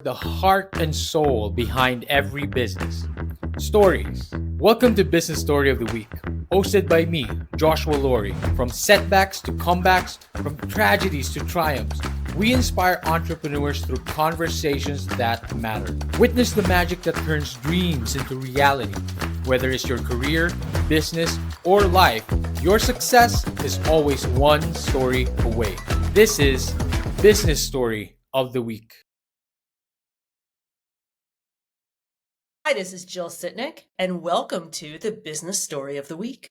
the heart and soul behind every business. Stories. Welcome to Business Story of the Week, hosted by me, Joshua Laurie. From setbacks to comebacks, from tragedies to triumphs, we inspire entrepreneurs through conversations that matter. Witness the magic that turns dreams into reality. Whether it's your career, business, or life, your success is always one story away. This is Business Story of the Week. Hi, this is Jill Sitnick, and welcome to the Business Story of the Week.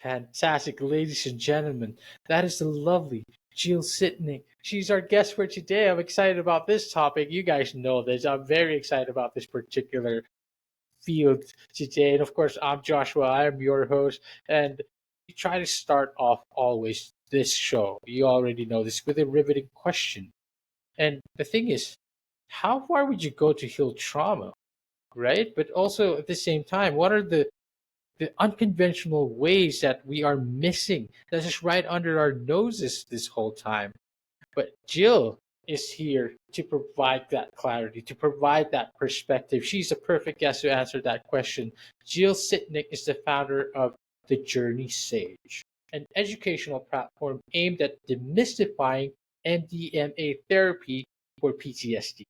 Fantastic, ladies and gentlemen. That is the lovely Jill Sitnick. She's our guest for today. I'm excited about this topic. You guys know this. I'm very excited about this particular field today. And of course, I'm Joshua. I am your host. And we try to start off always this show. You already know this with a riveting question. And the thing is, how far would you go to heal trauma? Right? But also at the same time, what are the unconventional ways that we are missing that's just right under our noses this whole time? But Jill is here to provide that clarity, to provide that perspective. She's a perfect guest to answer that question. Jill Sitnick is the founder of The Journey Sage, an educational platform aimed at demystifying MDMA therapy for PTSD.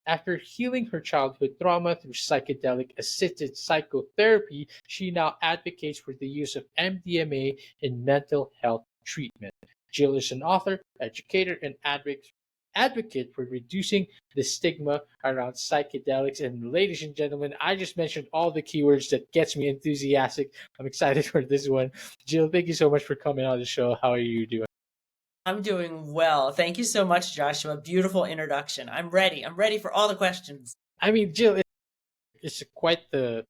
After healing her childhood trauma through psychedelic-assisted psychotherapy, she now advocates for the use of MDMA in mental health treatment. Jill is an author, educator, and advocate for reducing the stigma around psychedelics. And ladies and gentlemen, I just mentioned all the keywords that gets me enthusiastic. I'm excited for this one. Jill, thank you so much for coming on the show. How are you doing? I'm doing well. Thank you so much, Joshua. Beautiful introduction. I'm ready. I'm ready for all the questions. I mean, Jill, it's quite the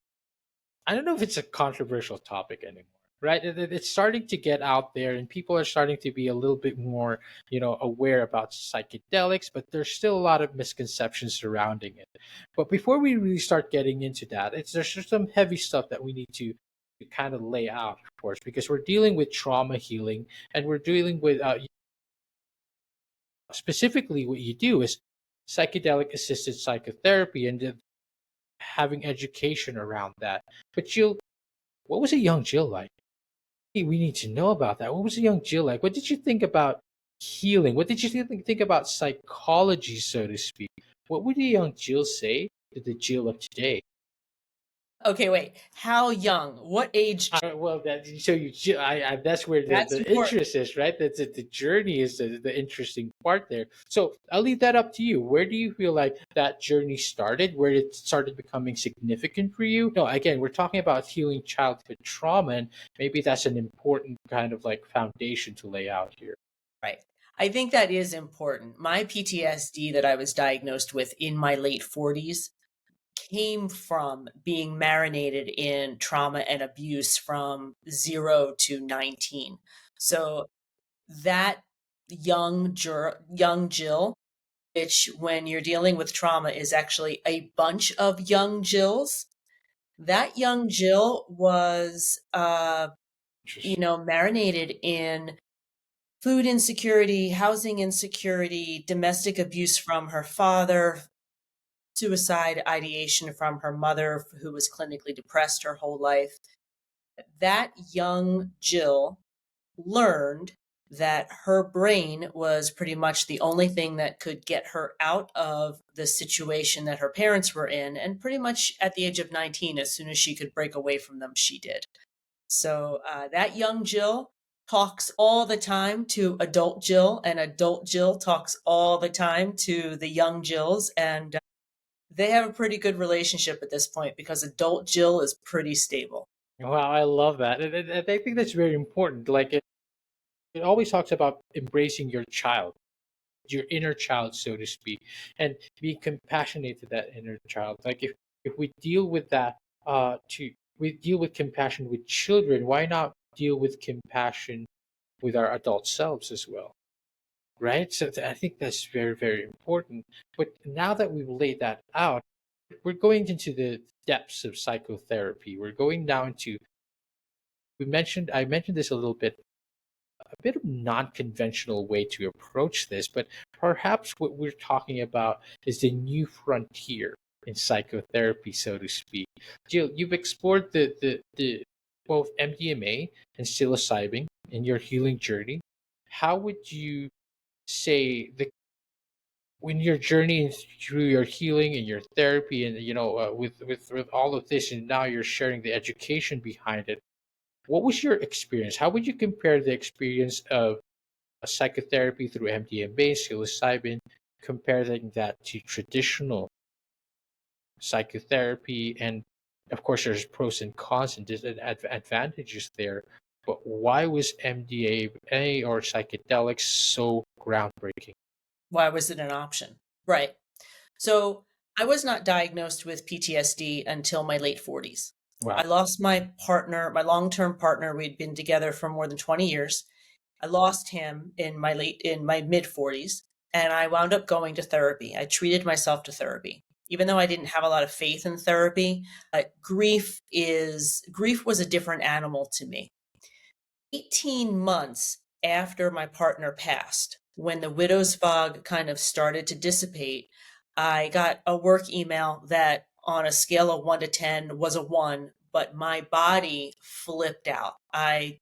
I don't know if it's a controversial topic anymore, right? It's starting to get out there, and people are starting to be a little bit more, aware about psychedelics. But there's still a lot of misconceptions surrounding it. But before we really start getting into that, there's just some heavy stuff that we need to kind of lay out, of course, because we're dealing with trauma healing, and we're dealing with specifically what you do is psychedelic assisted psychotherapy, and having education around that. But Jill, what was a young Jill like? We need to know about that. What was a young Jill like? What did you think about healing? What did you think about psychology, so to speak? What would a young Jill say to the Jill of today? Okay, wait. How young? What age? Well, that's where That's the important. interest is, right? That's it. The journey is the interesting part there. So I'll leave that up to you. Where do you feel like that journey started? Where it started becoming significant for you? No, again, we're talking about healing childhood trauma, and maybe that's an important kind of like foundation to lay out here. Right. I think that is important. My PTSD that I was diagnosed with in my late 40s came from being marinated in trauma and abuse from 0 to 19. So that young Jill, which when you're dealing with trauma is actually a bunch of young Jills. That young Jill was, Interesting. marinated in food insecurity, housing insecurity, domestic abuse from her father, suicide ideation from her mother, who was clinically depressed her whole life. That young Jill learned that her brain was pretty much the only thing that could get her out of the situation that her parents were in. And pretty much at the age of 19, as soon as she could break away from them, she did. So that young Jill talks all the time to adult Jill, and adult Jill talks all the time to the young Jills. And they have a pretty good relationship at this point because adult Jill is pretty stable. Wow, I love that, and I think that's very important. Like it always talks about embracing your child, your inner child, so to speak, and being compassionate to that inner child. Like if we deal with that, to we deal with compassion with children, why not deal with compassion with our adult selves as well, right? So I think that's very, very important. But now that we've laid that out, we're going into the depths of psychotherapy. We're going down to I mentioned this a little bit a bit of non-conventional way to approach this, but perhaps what we're talking about is the new frontier in psychotherapy, so to speak. Jill, you've explored the both MDMA and psilocybin in your healing journey. How would you say the when you're journeying through your healing and your therapy, and with all of this, and now you're sharing the education behind it, what was your experience? How would you compare the experience of a psychotherapy through MDMA, psilocybin, comparing that to traditional psychotherapy? And of course, there's pros and cons and advantages there. But why was MDMA or psychedelics so groundbreaking? Why was it an option? Right. So I was not diagnosed with PTSD until my late 40s. I Wow. lost my partner, my long-term partner. We'd been together for more than 20 years. I lost him in my mid 40s, and I wound up going to therapy. I treated myself to therapy. Even though I didn't have a lot of faith in therapy, grief was a different animal to me. 18 months after my partner passed, when the widow's fog kind of started to dissipate, I got a work email that on a scale of 1 to 10 was a 1, but my body flipped out. I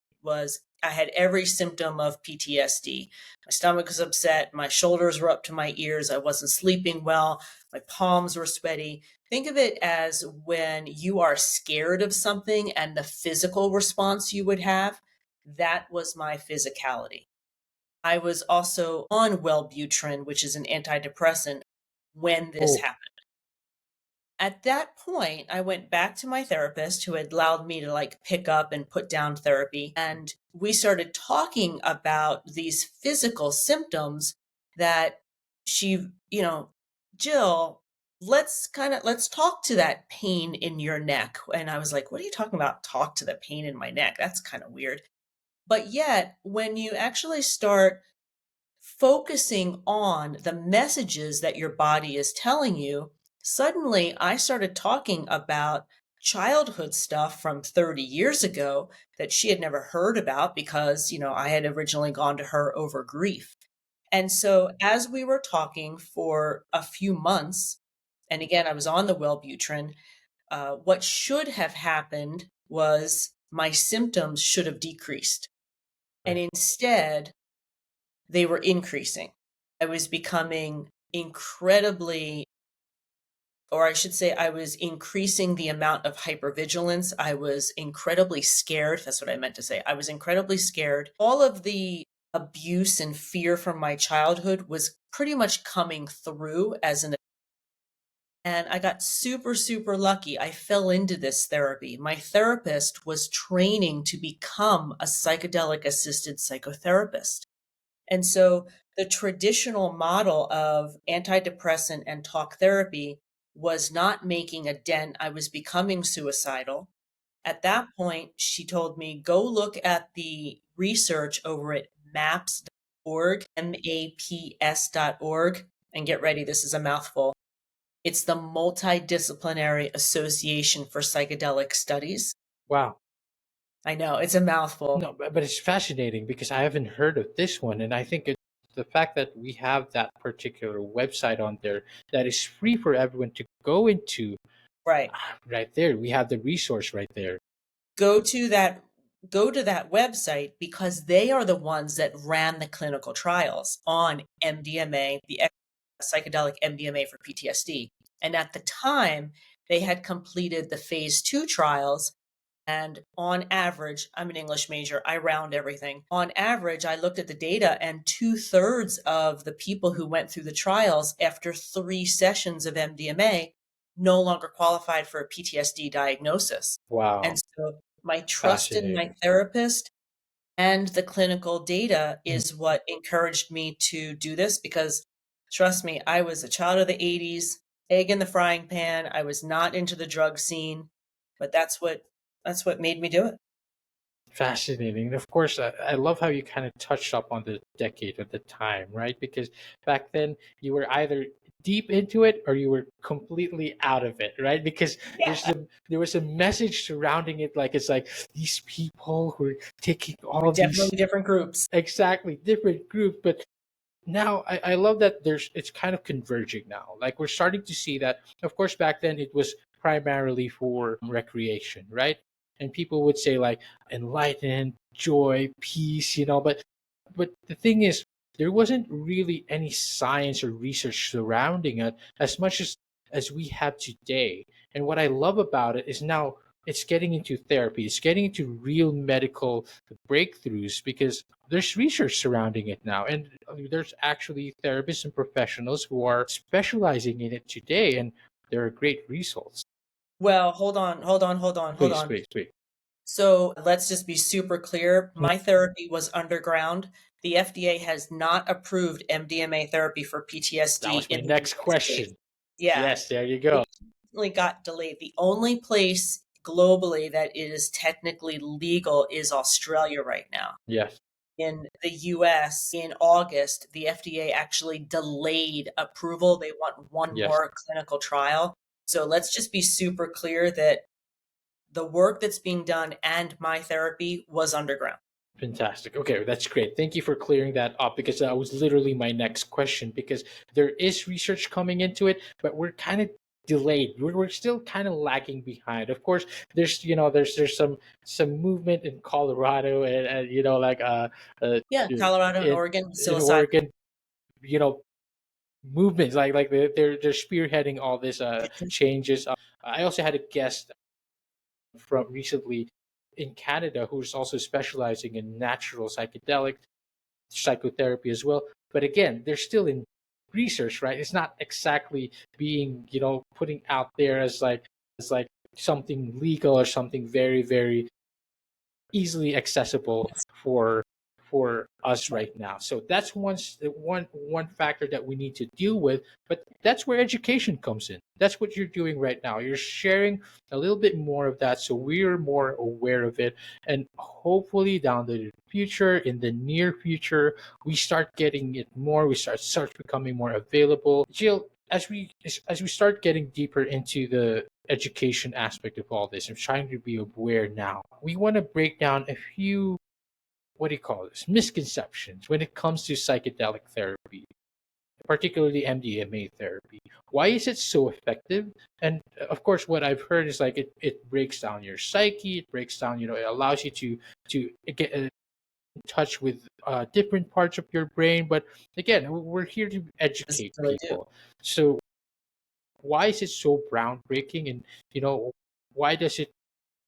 had every symptom of PTSD. My stomach was upset, my shoulders were up to my ears, I wasn't sleeping well, my palms were sweaty. Think of it as when you are scared of something and the physical response you would have. That was my physicality. I was also on Wellbutrin, which is an antidepressant, when this Oh, happened. At that point, I went back to my therapist who had allowed me to like pick up and put down therapy. And we started talking about these physical symptoms that she, Jill, let's talk to that pain in your neck. And I was like, what are you talking about? Talk to the pain in my neck. That's kind of weird. But yet, when you actually start focusing on the messages that your body is telling you, suddenly I started talking about childhood stuff from 30 years ago that she had never heard about because, I had originally gone to her over grief. And so as we were talking for a few months, and again, I was on the Wellbutrin, what should have happened was my symptoms should have decreased. And right. instead, they were increasing. I was becoming incredibly, or I should say, I was increasing the amount of hypervigilance. I was incredibly scared. That's what I meant to say. I was incredibly scared. All of the abuse and fear from my childhood was pretty much coming through as an and I got super, super lucky. I fell into this therapy. My therapist was training to become a psychedelic assisted psychotherapist. And so the traditional model of antidepressant and talk therapy was not making a dent. I was becoming suicidal. At that point, she told me, go look at the research over at maps.org, maps.org, and get ready. This is a mouthful. It's the Multidisciplinary Association for Psychedelic Studies. Wow. I know, it's a mouthful. No, but it's fascinating because I haven't heard of this one, and I think the fact that we have that particular website on there that is free for everyone to go into, Right. right there, we have the resource right there. go to that go to that website because they are the ones that ran the clinical trials on MDMA, the psychedelic MDMA for PTSD. And at the time, they had completed the phase 2 trials. And on average, I'm an English major, I round everything. On average, I looked at the data, and 2/3 of the people who went through the trials after 3 sessions of MDMA no longer qualified for a PTSD diagnosis. And Wow, so my trust in my fascinating. therapist and the clinical data is what encouraged me to do this because trust me, I was a child of the 80s, egg in the frying pan. I was not into the drug scene, but that's what made me do it. Fascinating. And of course, I love how you kind of touched up on the decade or the time, right? Because back then you were either deep into it or you were completely out of it, right? Because Yeah. there was a message surrounding it, like it's like these people who are taking all We're of these definitely different groups. exactly different groups, but now I love that it's kind of converging now. Like we're starting to see that. Of course, back then it was primarily for recreation, right? And people would say like enlightenment, joy, peace, but the thing is, there wasn't really any science or research surrounding it as much as we have today. And what I love about it is now it's getting into therapy. It's getting into real medical breakthroughs because there's research surrounding it now, and there's actually therapists and professionals who are specializing in it today, and there are great results. Well, hold on, hold on, hold on, hold Please, on. please, please. So let's just be super clear. Mm, My therapy was underground. The FDA has not approved MDMA therapy for that PTSD was my in the next United States. question. Yeah, Yes, there you it go. recently got delayed. The only place globally that it is technically legal is Australia right now. Yes, In the US, in August, the FDA actually delayed approval. They want one yes. more clinical trial. So let's just be super clear that the work that's being done and my therapy was underground. Fantastic. Okay, that's great. Thank you for clearing that up because that was literally my next question. Because there is research coming into it, but we're kind of delayed. We're still kind of lagging behind. Of course, there's some movement in Colorado and uh Yeah, Colorado and in Oregon, in psilocybin. Oregon, you know movements like they're spearheading all this changes. I also had a guest from recently in Canada who's also specializing in natural psychedelic psychotherapy as well. But again, they're still in research, right? It's not exactly being, putting out there as like something legal or something very, very easily accessible for us Right. right now. So that's one factor that we need to deal with. But that's where education comes in. That's what you're doing right now. You're sharing a little bit more of that, so we're more aware of it, and hopefully down the future, in the near future, we start getting it more. We start becoming more available. Jill, as we start getting deeper into the education aspect of all this, I'm trying to be aware now. We want to break down a few, what do you call this, misconceptions when it comes to psychedelic therapy, particularly MDMA therapy. Why is it so effective? And of course, what I've heard is like it breaks down your psyche. It breaks down, it allows you to get in touch with different parts of your brain. But again, we're here to Does educate really do. people. So why is it so groundbreaking? And you know, why does it?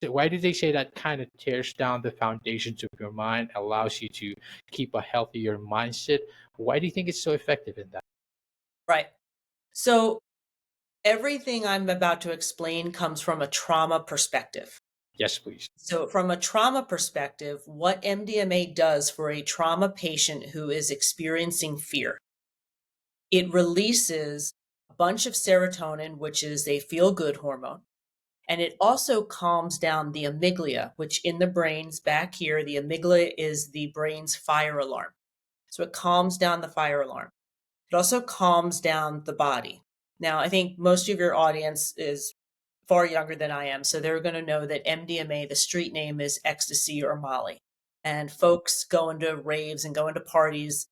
Why do they say that kind of tears down the foundations of your mind, allows you to keep a healthier mindset? Why do you think it's so effective in that? Right. So everything I'm about to explain comes from a trauma perspective. Yes, please. So, from a trauma perspective, what MDMA does for a trauma patient who is experiencing fear, it releases a bunch of serotonin, which is a feel good hormone. And it also calms down the amygdala, which in the brains back here, the amygdala is the brain's fire alarm. So it calms down the fire alarm. It also calms down the body. Now, I think most of your audience is far younger than I am, so they're going to know that MDMA, the street name is ecstasy or Molly. And folks go into raves and go into parties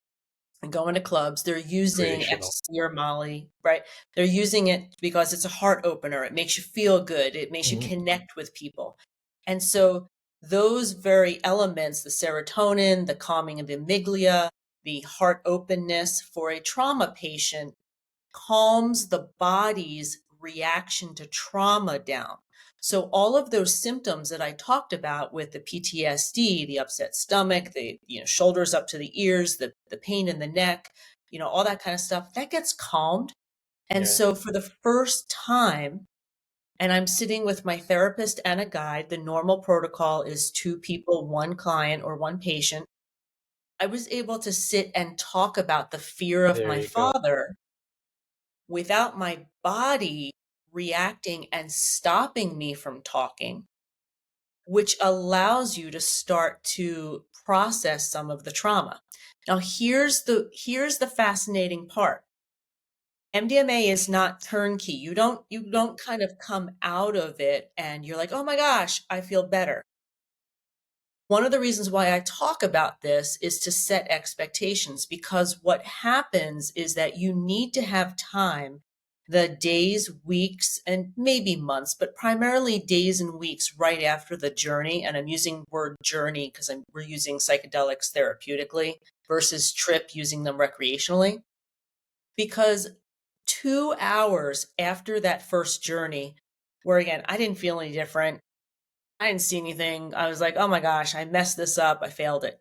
and go into clubs, they're using Recreational. ecstasy or Molly, right? They're using it because it's a heart opener. It makes you feel good. It makes you Hmm. connect with people. And so those very elements, the serotonin, the calming of the amygdala, the heart openness for a trauma patient calms the body's reaction to trauma down. So all of those symptoms that I talked about with the PTSD, the upset stomach, the shoulders up to the ears, the pain in the neck, all that kind of stuff, that gets calmed. And Yeah. so for the first time, and I'm sitting with my therapist and a guide, the normal protocol is two people, one client or one patient. I was able to sit and talk about the fear of There my you go. father without my body reacting and stopping me from talking, which allows you to start to process some of the trauma. Now here's the fascinating part. MDMA is not turnkey. You don't kind of come out of it and you're like, "Oh my gosh, I feel better." One of the reasons why I talk about this is to set expectations, because what happens is that you need to have time, the days, weeks, and maybe months, but primarily days and weeks right after the journey. And I'm using word journey because we're using psychedelics therapeutically versus trip using them recreationally. Because 2 hours after that first journey, where again, I didn't feel any different. I didn't see anything. I was like, "Oh my gosh, I messed this up. I failed it."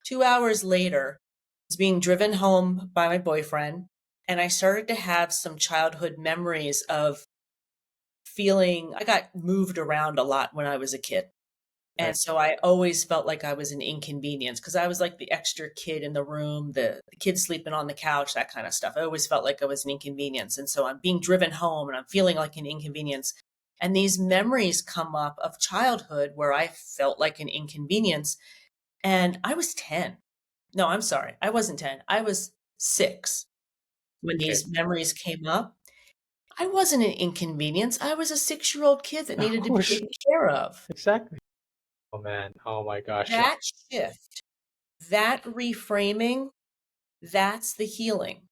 2 hours later, I was being driven home by my boyfriend, and I started to have some childhood memories of feeling I got moved around a lot when I was a kid. Right. And so I always felt like I was an inconvenience because I was like the extra kid in the room, the kid sleeping on the couch, that kind of stuff. I always felt like I was an inconvenience. And so I'm being driven home and I'm feeling like an inconvenience. And these memories come up of childhood where I felt like an inconvenience. And I was 10. No, I'm sorry. I wasn't 10. I was 6 when Okay. these memories came up. I wasn't an inconvenience. I was a 6-year-old kid that Of needed to be course. taken care of. Exactly. Oh man. Oh my gosh. That shift, that reframing, that's the healing.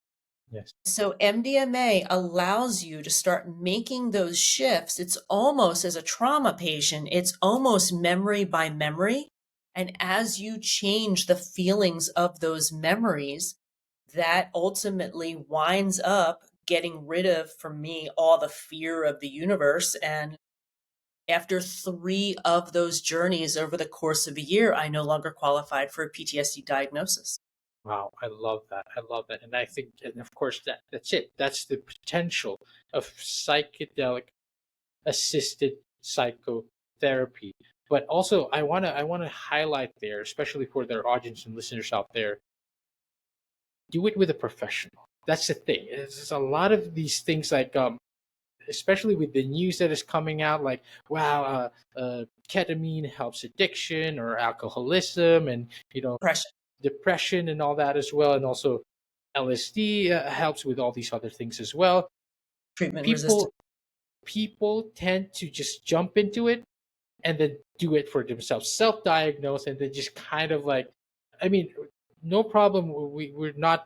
Yes. So MDMA allows you to start making those shifts. It's almost as a trauma patient, it's almost memory by memory. And as you change the feelings of those memories, that ultimately winds up getting rid of, for me, all the fear of the universe. And after 3 of those journeys over the course of a year, I no longer qualified for a PTSD diagnosis. Wow, I love that. I love that. And I think, and of course, that's it. That's the potential of psychedelic assisted psychotherapy. But also, I wanna highlight there, especially for their audience and listeners out there, do it with a professional. That's the thing. It's a lot of these things like especially with the news that is coming out, like wow, ketamine helps addiction or alcoholism, and Depression, depression and all that as well, and also LSD helps with all these other things as well. treatment resistant. People tend to just jump into it and then do it for themselves, self-diagnose, and then just kind of like, I mean, no problem. We're not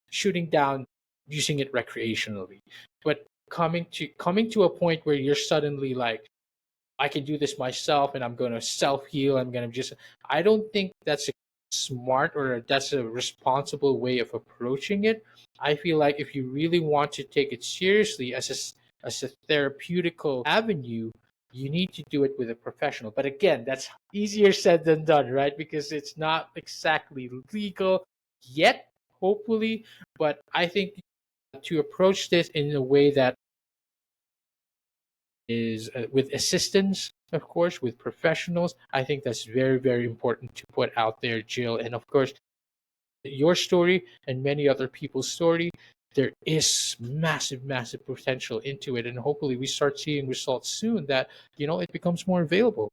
shooting down using it recreationally, but coming to a point where you're suddenly like, I can do this myself and I'm going to self heal. I'm going to just, I don't think that's a smart or that's a responsible way of approaching it. I feel like if you really want to take it seriously as a therapeutical avenue, you need to do it with a professional. But again, that's easier said than done, right? Because it's not exactly legal yet, hopefully. But I think to approach this in a way that is with assistance, of course, with professionals. I think that's very, very important to put out there, Jill. And of course, your story and many other people's story, there is massive, massive potential into it. And hopefully we start seeing results soon that, it becomes more available.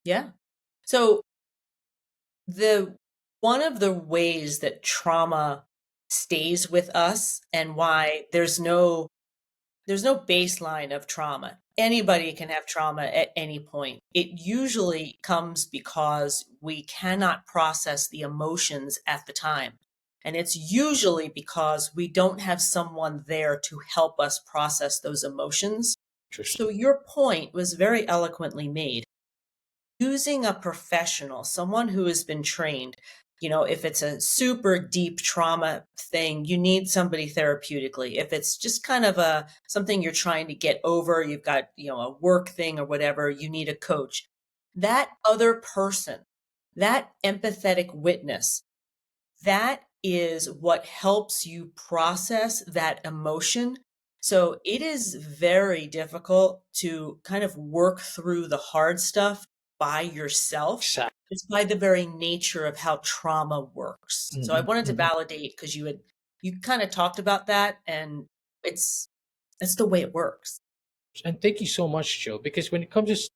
Yeah. So the one of the ways that trauma stays with us and why there's no baseline of trauma. Anybody can have trauma at any point. It usually comes because we cannot process the emotions at the time. And it's usually because we don't have someone there to help us process those emotions. Interesting. So your point was very eloquently made. Using a professional, someone who has been trained, if it's a super deep trauma thing, you need somebody therapeutically. If it's just kind of a something you're trying to get over, you've got, a work thing or whatever, you need a coach. That other person, that empathetic witness, that is what helps you process that emotion. So it is very difficult to kind of work through the hard stuff by yourself. Exactly. It's by the very nature of how trauma works. So I Hmm. wanted to Hmm. validate because you kind of talked about that, and it's that's the way it works. And thank you so much, Jill, because when it comes to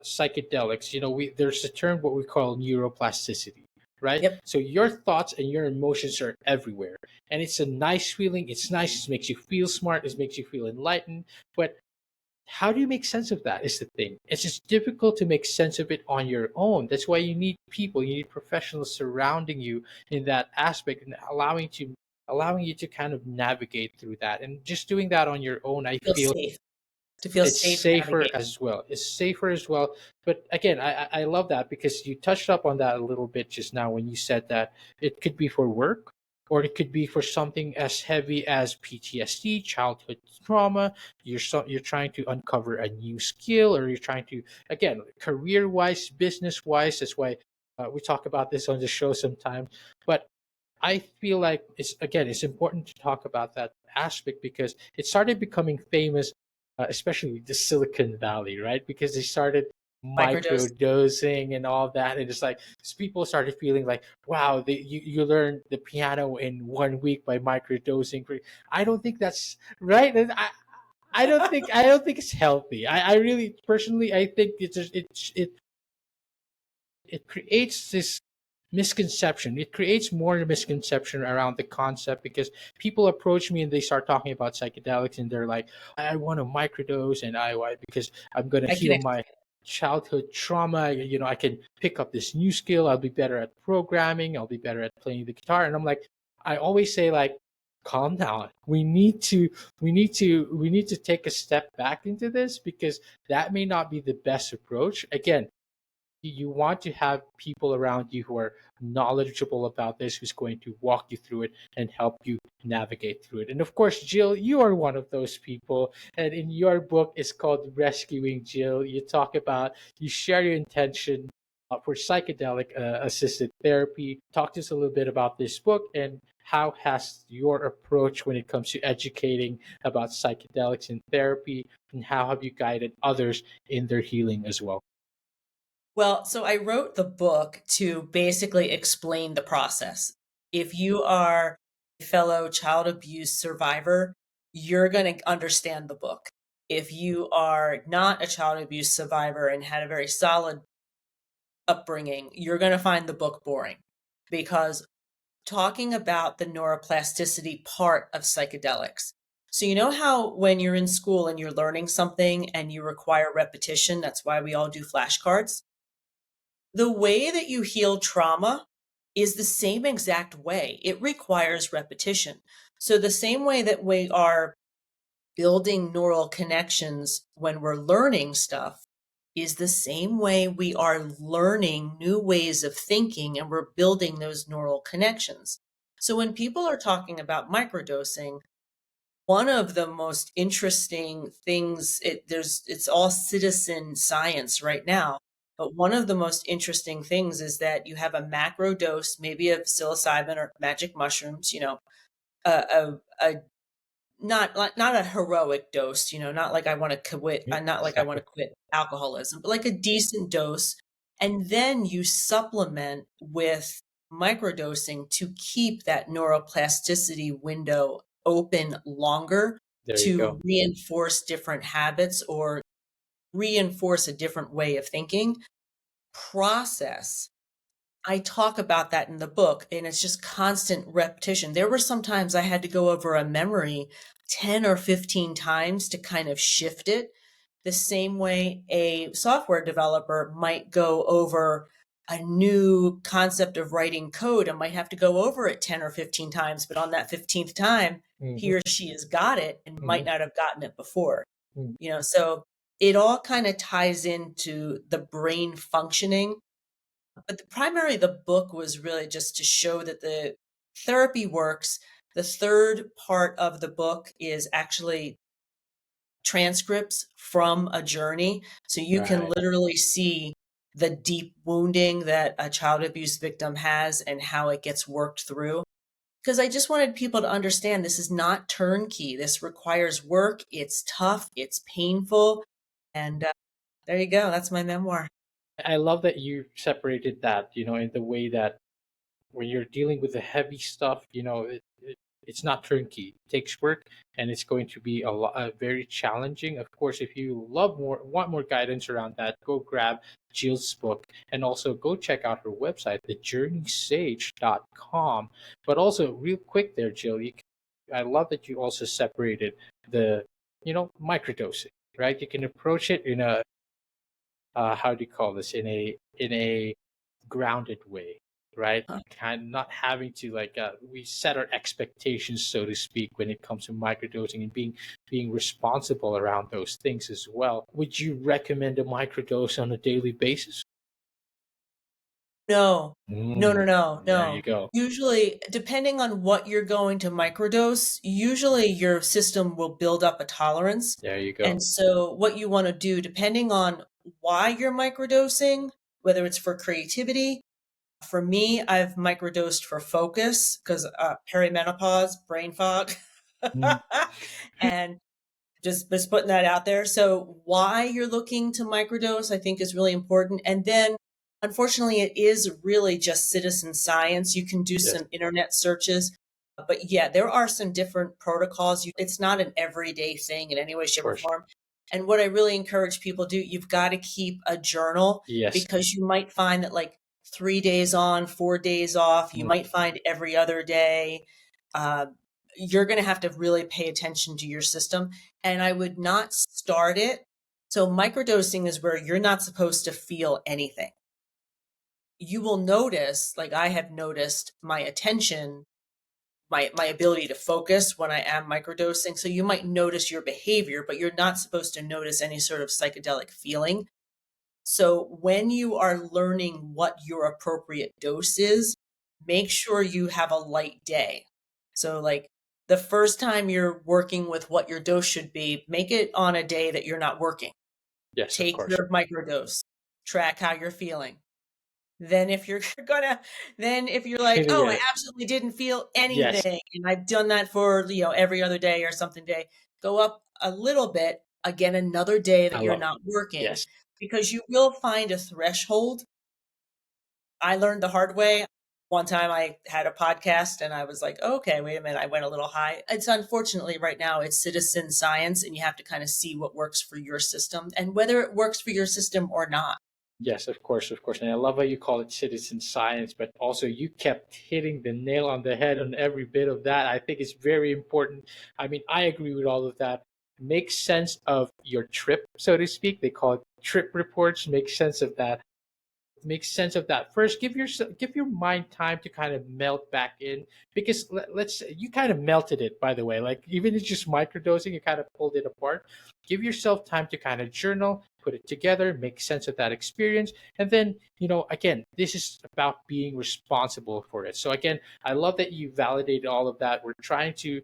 psychedelics, we there's a term what we call neuroplasticity, right? Yep. So your thoughts and your emotions are everywhere. And it's a nice feeling. It's nice. It makes you feel smart. It makes you feel enlightened. But how do you make sense of that is the thing. It's just difficult to make sense of it on your own. That's why you need people, you need professionals surrounding you in that aspect and allowing you to kind of navigate through that. And just doing that on your own, I Feel feel safe. To feel it's safe safer navigating. as well. It's safer as well. But again, I love that because you touched up on that a little bit just now when you said that it could be for work or it could be for something as heavy as PTSD, childhood trauma. You're trying to uncover a new skill, or you're trying to, again, career wise, business wise. That's why we talk about this on the show sometimes. But I feel like it's important to talk about that aspect because it started becoming famous, especially the Silicon Valley, right? Because they started Microdose. microdosing and all that, and it's like people started feeling like, wow, you learned the piano in 1 week by microdosing. I don't think that's right. And I don't think it's healthy. I really personally I think it creates this misconception. It creates more misconception around the concept because people approach me and they start talking about psychedelics and they're like, I want to microdose and I because I'm going to I can heal my childhood trauma. You know, I can pick up this new skill. I'll be better at programming. I'll be better at playing the guitar. And I'm like, I always say like, calm down. We need to take a step back into this because that may not be the best approach. Again, you want to have people around you who are knowledgeable about this, who's going to walk you through it and help you navigate through it. And of course, Jill, you are one of those people. And in your book, it's called Rescuing Jill. You share your intention for psychedelic assisted therapy. Talk to us a little bit about this book and how has your approach when it comes to educating about psychedelics and therapy, and how have you guided others in their healing as well? Well, so I wrote the book to basically explain the process. If you are a fellow child abuse survivor, you're going to understand the book. If you are not a child abuse survivor and had a very solid upbringing, you're going to find the book boring because talking about the neuroplasticity part of psychedelics. So, you know how when you're in school and you're learning something and you require repetition, that's why we all do flashcards? The way that you heal trauma is the same exact way. It requires repetition. So, the same way that we are building neural connections when we're learning stuff is the same way we are learning new ways of thinking and we're building those neural connections. So, when people are talking about microdosing, one of the most interesting things it's all citizen science right now, but one of the most interesting things is that you have a macro dose maybe of psilocybin or magic mushrooms, a not a heroic dose, not like I want to quit, Yeah, not like I want exactly. to quit alcoholism, but like a decent dose, and then you supplement with microdosing to keep that neuroplasticity window open longer There you go. to reinforce different habits or reinforce a different way of thinking process. I talk about that in the book, and it's just constant repetition. There were some times I had to go over a memory 10 or 15 times to kind of shift it, the same way a software developer might go over a new concept of writing code and might have to go over it 10 or 15 times, but on that 15th time, he Hmm. or she has got it and might Hmm. not have gotten it before. So it all kind of ties into the brain functioning, but the book was really just to show that the therapy works. The third part of the book is actually transcripts from a journey. So you can Right. literally see the deep wounding that a child abuse victim has and how it gets worked through. Because I just wanted people to understand this is not turnkey. This requires work. It's tough. It's painful. And there you go. That's my memoir. I love that you separated that, in the way that when you're dealing with the heavy stuff, it's not turnkey. It takes work, and it's going to be a lot very challenging. Of course, if you want more guidance around that, go grab Jill's book, and also go check out her website, thejourneysage.com. But also, real quick there, Jill, I love that you also separated the microdosing, right? You can approach it in a how do you call this, in a grounded way, right? Kind of not having to like we set our expectations, so to speak, when it comes to microdosing, and being responsible around those things as well. Would you recommend a microdose on a daily basis? No, no, no, Mm, no, there you no. go. Usually, depending on what you're going to microdose, usually your system will build up a tolerance. There you go. And so, what you want to do, depending on why you're microdosing, whether it's for creativity, for me, I've microdosed for focus because perimenopause, brain fog, Mm, and just putting that out there. So why you're looking to microdose, I think is really important. And then unfortunately, it is really just citizen science. You can do yes, some internet searches. But yeah, there are some different protocols. It's not an everyday thing in any way, of shape, or course. form. And what I really encourage people to do, you've got to keep a journal Yes. because you might find that like 3 days on, 4 days off, you Mm, might find every other day. Uh, you're going to have to really pay attention to your system. And I would not start it. So microdosing is where you're not supposed to feel anything. You will notice, like I have noticed, my attention, my ability to focus when I am microdosing. So you might notice your behavior, but you're not supposed to notice any sort of psychedelic feeling. So when you are learning what your appropriate dose is, make sure you have a light day. So like the first time you're working with what your dose should be, make it on a day that you're not working. yes, of Take course. your microdose, track how you're feeling. Then if you're gonna, then if you're like, oh, I Yeah. absolutely didn't feel Yes. anything, and I've done that for every other day or something day, go up a little bit again another day I that you're love. not working, Yes. because you will find a threshold. I learned the hard way. One time I had a podcast and I was like, okay, wait a minute, I went a little high. It's unfortunately right now it's citizen science and you have to kind of see what works for your system and whether it works for your system or not. Yes, of course, of course. And I love how you call it citizen science, but also you kept hitting the nail on the head on every bit of that. I think it's very important. I mean, I agree with all of that. Make sense of your trip, so to speak. They call it trip reports. Make sense of that. Make sense of that first. Give your mind time to kind of melt back in, because let's say you kind of melted it, by the way, like even it's just microdosing, you kind of pulled it apart. Give yourself time to kind of journal, put it together, make sense of that experience, and then again, this is about being responsible for it. So again, I love that you validated all of that. We're trying to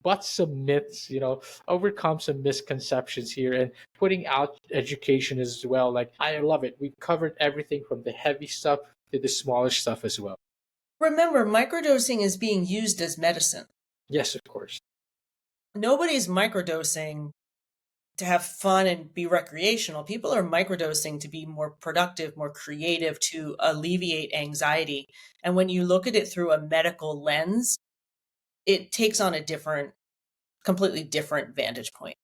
bust some myths, overcome some misconceptions here, and putting out education as well. Like, I love it. We've covered everything from the heavy stuff to the smaller stuff as well. Remember, microdosing is being used as medicine. Yes, of course. Nobody's microdosing to have fun and be recreational. People are microdosing to be more productive, more creative, to alleviate anxiety. And when you look at it through a medical lens, it takes on a completely different vantage point.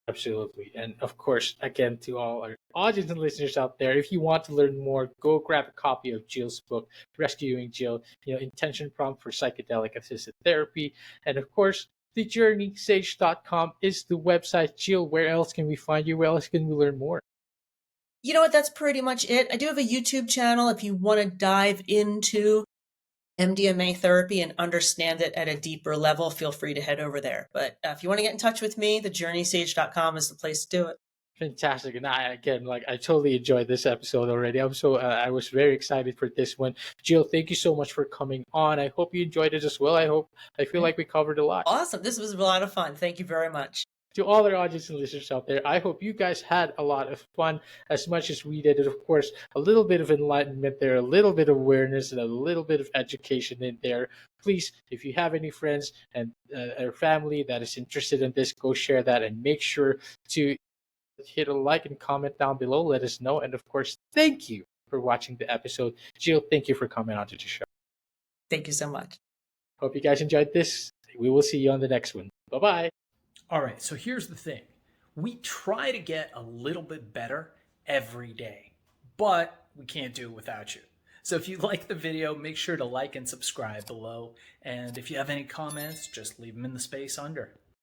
Absolutely. And of course, again, to all our audience and listeners out there, if you want to learn more, go grab a copy of Jill's book, Rescuing Jill, Intention Prompt for Psychedelic-Assisted Therapy. And of course, thejourneysage.com is the website. Jill, where else can we find you? Where else can we learn more? You know what? That's pretty much it. I do have a YouTube channel if you want to dive into MDMA therapy and understand it at a deeper level. Feel free to head over there. But if you want to get in touch with me, thejourneysage.com is the place to do it. Fantastic. And I, again, like, I totally enjoyed this episode already. I was very excited for this one. Jill, thank you so much for coming on. I hope you enjoyed it as well. I feel like we covered a lot. Awesome. This was a lot of fun. Thank you very much. To all our audience and listeners out there, I hope you guys had a lot of fun as much as we did. And of course, a little bit of enlightenment there, a little bit of awareness, and a little bit of education in there. Please, if you have any friends and or family that is interested in this, go share that, and make sure to hit a like and comment down below. Let us know. And of course, thank you for watching the episode. Jill, thank you for coming on to the show. Thank you so much. Hope you guys enjoyed this. We will see you on the next one. Bye-bye. All right, so here's the thing. We try to get a little bit better every day, but we can't do it without you. So if you like the video, make sure to like and subscribe below. And if you have any comments, just leave them in the space under.